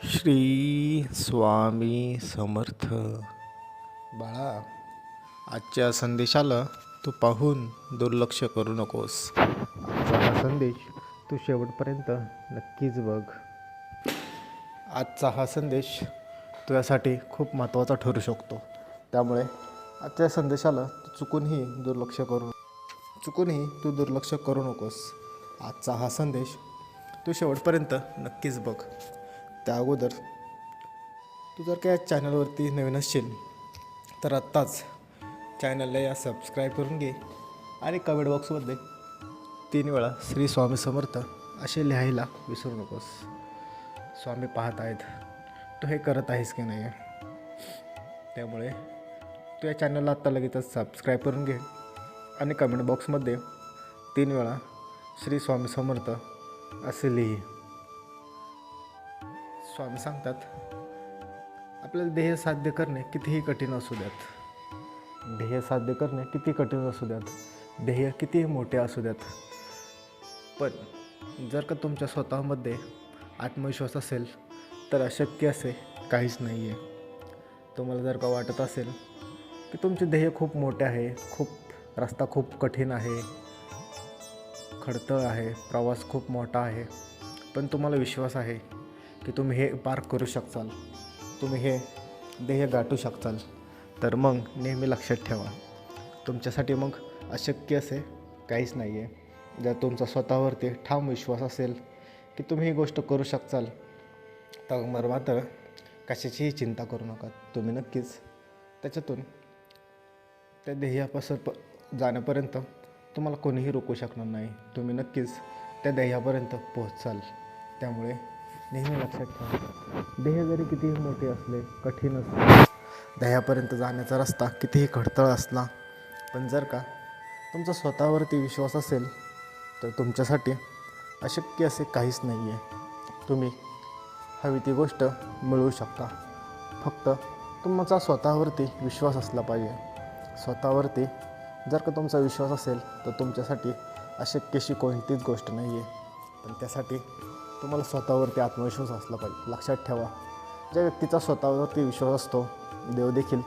श्री स्वामी समर्थ. बाळा, आजच्या संदेशाला तू पाहून दुर्लक्ष करू नकोस. आजचा हा संदेश तू शेवटपर्यंत नक्कीच बघ. आजचा हा संदेश तुझ्यासाठी खूप महत्त्वाचा ठरू शकतो. त्यामुळे आजच्या संदेशाला तू चुकूनही तू दुर्लक्ष करू नकोस. आजचा हा संदेश तू शेवटपर्यंत नक्कीच बघ. त्या अगोदर तू जर का या चॅनलवरती नवीन असशील तर आत्ताच चॅनलला या सबस्क्राईब करून घे आणि कमेंट बॉक्समध्ये 3 वेळा श्री स्वामी समर्थ असे लिहायला विसरू नकोस. स्वामी पाहत आहेत तू हे करत आहेस की नाही. त्यामुळे तू या चॅनलला आत्ता लगेचच सबस्क्राईब करून घे आणि कमेंट बॉक्समध्ये 3 वेळा श्री स्वामी समर्थ असे लिही. स्वामी सांगतात, आपल्याला ध्येय साध्य करणे कितीही कठीण असू द्यात, ध्येय कितीही मोठे असू द्यात, पण जर का तुमच्या स्वतःमध्ये आत्मविश्वास असेल तर अशक्य असे काहीच नाही आहे. तुम्हाला जर का वाटत असेल की तुमचे ध्येय खूप मोठे आहे, रस्ता खूप कठीण आहे, खडतर आहे, प्रवास खूप मोठा आहे, पण तुम्हाला विश्वास आहे की तुम्ही हे पार करू शकताल, तुम्ही हे ध्येय गाठू शकताल, तर मग नेहमी लक्षात ठेवा, तुमच्यासाठी मग अशक्य असे काहीच नाही आहे. जर तुमचा स्वतःवरती ठाम विश्वास असेल की तुम्ही ही गोष्ट करू शकताल तर मग मात्र कशाचीही चिंता करू नका. तुम्ही नक्कीच त्याच्यातून त्या ध्येयापासून जाण्यापर्यंत तुम्हाला कोणीही रोखू शकणार नाही. तुम्ही नक्कीच त्या ध्येयापर्यंत पोहोचाल. त्यामुळे नेहमी लक्षात ठेवा, ध्येय जरी कितीही मोठे असले, कठीण असले, ध्येयापर्यंत जाण्याचा रस्ता कितीही खडतर असला, पण जर का तुमचा स्वतःवरती विश्वास असेल तर तुमच्यासाठी अशक्य असे काहीच नाही आहे. तुम्ही हवी ती गोष्ट मिळवू शकता. फक्त तुमचा स्वतःवरती विश्वास असला पाहिजे. स्वतःवरती जर का तुमचा विश्वास असेल तर तुमच्यासाठी अशक्यशी कोणतीच गोष्ट नाही आहे. पण त्यासाठी तुम्हाला स्वतःवरती आत्मविश्वास असला पाहिजे. लक्षात ठेवा, ज्या व्यक्तीचा स्वतःवरती विश्वास असतो देव देखील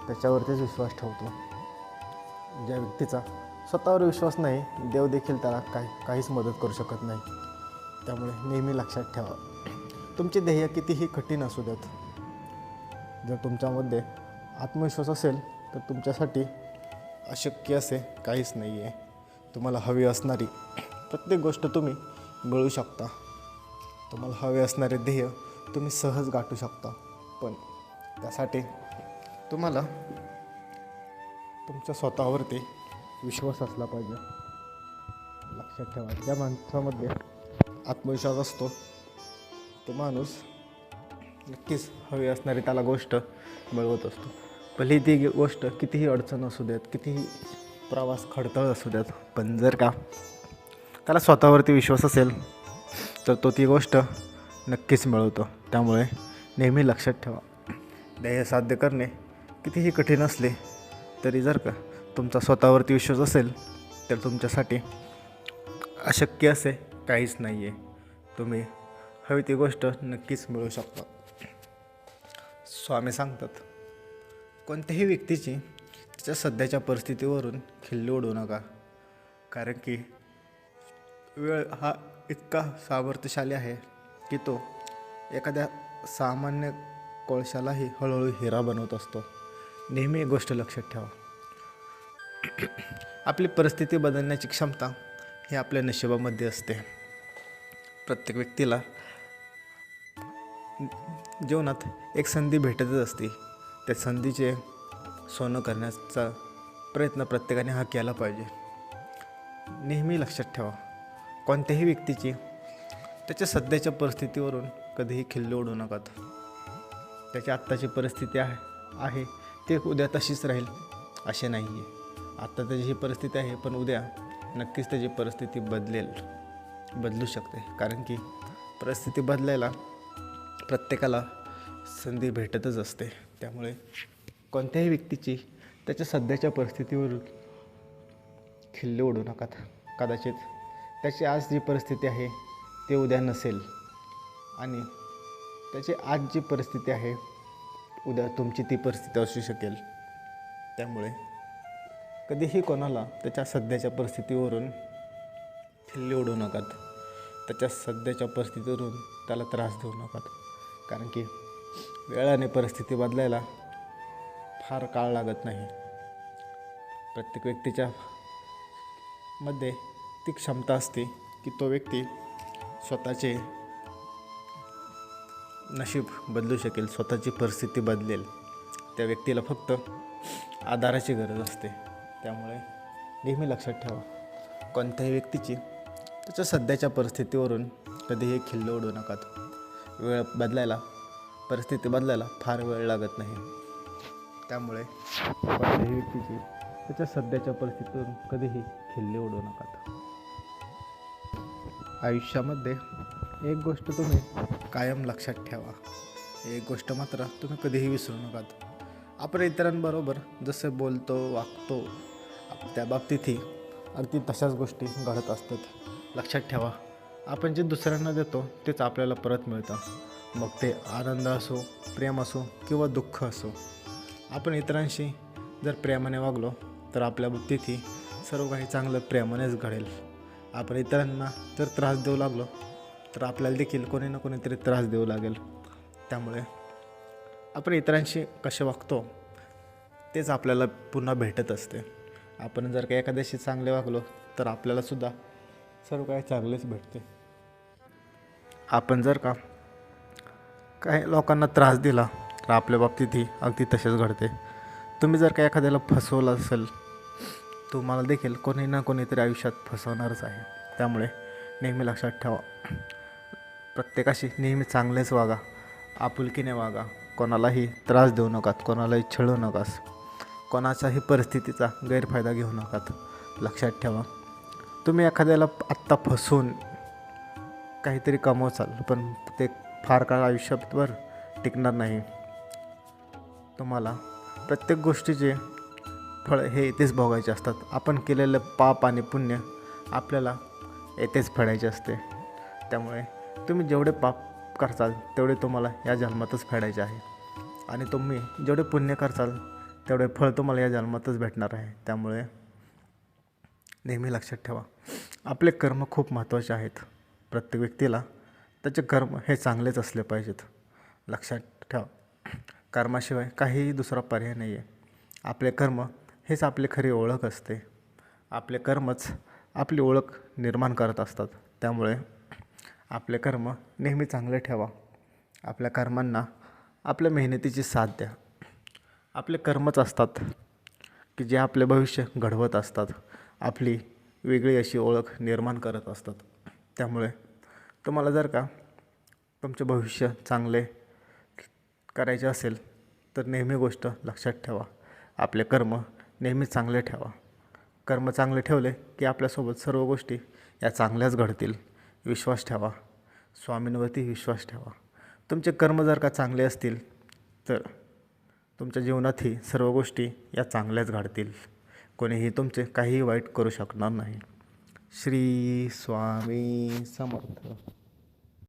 त्याच्यावरतीच विश्वास ठेवतो. ज्या व्यक्तीचा स्वतःवर विश्वास नाही देव देखील त्याला काहीच मदत करू शकत नाही. त्यामुळे नेहमी लक्षात ठेवा, तुमचे ध्येय कितीही कठीण असू द्यात, जर तुमच्यामध्ये आत्मविश्वास असेल तर तुमच्यासाठी अशक्य असे काहीच नाही आहे. तुम्हाला हवी असणारी प्रत्येक गोष्ट तुम्ही मिळवू शकता. तुम्हाला हवे असणारे ध्येय तुम्ही सहज गाठू शकता. पण त्यासाठी तुम्हाला तुमच्या स्वतःवरती विश्वास असला पाहिजे. लक्षात ठेवा, ज्या माणसामध्ये आत्मविश्वास असतो तो माणूस नक्कीच हवी असणारी त्याला गोष्ट मिळवत असतो. भले ती गोष्ट कितीही अडचण असू द्यात, कितीही प्रवास खडतर असू द्यात, पण जर का त्याला स्वतःवरती विश्वास असेल तर तो ती गोष्ट नक्कीच मिळवतो. त्यामुळे नेहमी लक्षात ठेवा, ध्येय साध्य करणे कितीही कठीण असले तरी जर का तुमचा स्वतःवरती विश्वास असेल तर तुमच्यासाठी अशक्य असे काहीच नाही आहे. तुम्ही हवी ती गोष्ट नक्कीच मिळवू शकता. स्वामी सांगतात, कोणत्याही व्यक्तीची त्याच्या सध्याच्या परिस्थितीवरून खिल्ली उडवू नका. कारण की वेळ हा इतका सामर्थ्यशाली आहे की तो एखाद्या सामान्य कोळशालाही हळूहळू हिरा बनवत असतो. नेहमी एक गोष्ट लक्षात ठेवा, आपली परिस्थिती बदलण्याची क्षमता ही आपल्या नशिबामध्ये असते. प्रत्येक व्यक्तीला जीवनात एक संधी भेटतच असते. त्या संधीचे सोनं करण्याचा प्रयत्न प्रत्येकाने हा केला पाहिजे. नेहमी लक्षात ठेवा, कोणत्याही व्यक्तीची त्याच्या सध्याच्या परिस्थितीवरून कधीही खिल्ली उडवू नका. त्याची आत्ताची परिस्थिती आहे ते उद्या तशीच राहील असे नाही आहे. आत्ता त्याची ही परिस्थिती आहे, पण उद्या नक्कीच त्याची परिस्थिती बदलू शकते. कारण की परिस्थिती बदलायला प्रत्येकाला संधी भेटतच असते. त्यामुळे कोणत्याही व्यक्तीची त्याच्या सध्याच्या परिस्थितीवरून खिल्ली उडवू नका. कदाचित त्याची आज जी परिस्थिती आहे ते उद्या नसेल आणि त्याची आज जी परिस्थिती आहे उद्या तुमची ती परिस्थिती असू शकेल. त्यामुळे कधीही कोणाला त्याच्या सध्याच्या परिस्थितीवरून खिल्ली उडवू नकात. त्याच्या सध्याच्या परिस्थितीवरून त्याला त्रास देऊ नकात. कारण की वेळाने परिस्थिती बदलायला फार काळ लागत नाही. प्रत्येक व्यक्तीच्या मध्ये ती क्षमता असते की तो व्यक्ती स्वतःचे नशीब बदलू शकेल, स्वतःची परिस्थिती बदलेल. त्या व्यक्तीला फक्त आधाराची गरज असते. त्यामुळे नेहमी लक्षात ठेवा, कोणत्याही व्यक्तीची त्याच्या सध्याच्या परिस्थितीवरून कधीही खिल्ली उडवू नकात. वेळ बदलायला, परिस्थिती बदलायला फार वेळ लागत नाही. त्यामुळे कोणत्याही व्यक्तीची त्याच्या सध्याच्या परिस्थितीवरून कधीही खिल्ली उडवू नकात. आयुष्यामध्ये एक गोष्ट तुम्ही कायम लक्षात ठेवा, एक गोष्ट मात्र तुम्ही कधीही विसरू नकात. आपण इतरांबरोबर जसं बोलतो, वागतो, त्या बाबतीतही अगदी तशाच गोष्टी घडत असतात. लक्षात ठेवा, आपण जे दुसऱ्यांना देतो तेच आपल्याला परत मिळतं. मग ते आनंद असो, प्रेम असो किंवा दुःख असो. आपण इतरांशी जर प्रेमाने वागलो तर आपल्या बाबतीतही सर्व काही चांगलं प्रेमानेच घडेल. आपण इतरांना जर त्रास देऊ लागलो तर आपल्याला देखील कोणी ना कोणीतरी त्रास देऊ लागेल. त्यामुळे आपण इतरांशी कसे वागतो तेच आपल्याला पुन्हा भेटत असते. आपण जर का एखाद्याशी चांगले वागलो तर आपल्यालासुद्धा सर्व काही चांगलेच भेटते. आपण जर का काही लोकांना त्रास दिला तर आपल्या बाबतीतही अगदी तसेच घडते. तुम्ही जर का एखाद्याला फसवलं असेल, तुम्हाला देखील कोणी ना कोणीतरी आयुष्यात फसवणारच आहे. त्यामुळे नेहमी लक्षात ठेवा, प्रत्येकाशी नेहमी चांगलेच वागा, आपुलकीने वागा, कोणालाही त्रास देऊ नकात, कोणालाही छळू नकास, कोणाच्याही परिस्थितीचा गैरफायदा घेऊ नकात. लक्षात ठेवा, तुम्ही एखाद्याला आत्ता फसवून काहीतरी कमवचाल पण ते फार काळ आयुष्याभर टिकणार नाही. तुम्हाला प्रत्येक गोष्टीचे फळ हे येथेच भोगायचे असतात. आपण केलेलं पाप आणि पुण्य आपल्याला येथेच फेडायचे असते. त्यामुळे तुम्ही जेवढे पाप करसाल तेवढे तुम्हाला या जन्मातच फेडायचे आहे आणि तुम्ही जेवढे पुण्य करसाल तेवढे फळ तुम्हाला या जन्मातच भेटणार आहे. त्यामुळे नेहमी लक्षात ठेवा, आपले कर्म खूप महत्त्वाचे आहेत. प्रत्येक व्यक्तीला त्याचे कर्म हे चांगलेच असले पाहिजेत. लक्षात ठेवा, कर्माशिवाय काहीही दुसरा पर्याय नाही आहे. आपले कर्म हेच आपली खरी ओळख असते. आपले कर्मच आपली ओळख निर्माण करत असतात. त्यामुळे आपले कर्म नेहमी चांगले ठेवा. आपल्या कर्मांना आपल्या मेहनतीची साथ द्या. आपले कर्मच असतात की जे आपले भविष्य घडवत असतात, आपली वेगळी अशी ओळख निर्माण करत असतात. त्यामुळे तुम्हाला जर का तुमचे भविष्य चांगले करायचे असेल तर नेहमी गोष्ट लक्षात ठेवा, आपले कर्म नेहमी चांगले ठेवा. कर्म चांगले ठेवले की आपल्यासोबत सर्व गोष्टी या चांगल्याच घडतील. विश्वास ठेवा, स्वामींवरती विश्वास ठेवा. तुमचे कर्म जर का चांगले असतील तर तुमच्या जीवनातही सर्व गोष्टी या चांगल्याच घडतील. कोणीही तुमचे काहीही वाईट करू शकणार नाही. श्री स्वामी समर्थ.